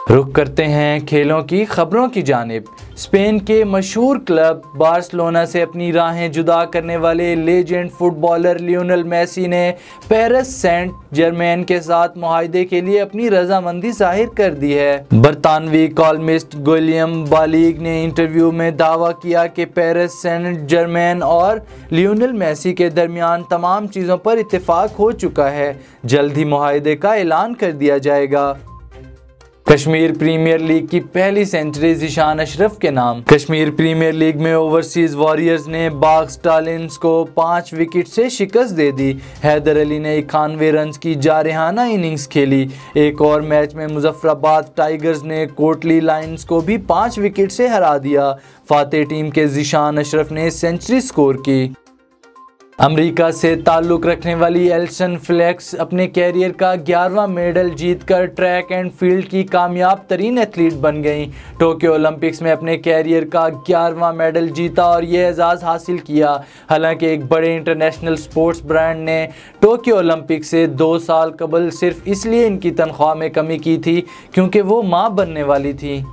रुख करते हैं खेलों की खबरों की जानिब। स्पेन के मशहूर क्लब बार्सिलोना से अपनी राहें जुदा करने वाले लेजेंड फुटबॉलर लियोनेल मेसी ने पेरिस सेंट जर्मेन के साथ मुआहदे के लिए अपनी रजामंदी जाहिर कर दी है। बरतानवी कॉलमिस्ट गुलियम बालीग ने इंटरव्यू में दावा किया कि पेरिस सेंट जर्मेन और लियोनेल मेसी के दरमियान तमाम चीज़ों पर इत्तेफाक हो चुका है। जल्द ही मुआहदे का ऐलान कर दिया जाएगा। कश्मीर प्रीमियर लीग की पहली सेंचुरी ज़ीशान अशरफ के नाम। कश्मीर प्रीमियर लीग में ओवरसीज वॉरियर्स ने बाग स्टालिन्स को 5 विकेट से शिकस्त दे दी। हैदर अली ने 91 रन की जारहाना इनिंग्स खेली। एक और मैच में मुजफ्फराबाद टाइगर्स ने कोटली लायंस को भी 5 विकेट से हरा दिया। फातेह टीम के ज़ीशान अशरफ ने सेंचुरी स्कोर की। अमेरिका से ताल्लुक़ रखने वाली एलिसन फेलिक्स अपने कैरियर का 11वां मेडल जीतकर ट्रैक एंड फील्ड की कामयाब तरीन एथलीट बन गईं। टोक्यो ओलंपिक्स में अपने कैरियर का 11वां मेडल जीता और ये एजाज़ हासिल किया। हालांकि एक बड़े इंटरनेशनल स्पोर्ट्स ब्रांड ने टोक्यो ओलंपिक्स से 2 साल कबल सिर्फ इसलिए इनकी तनख्वाह में कमी की थी क्योंकि वो मां बनने वाली थी।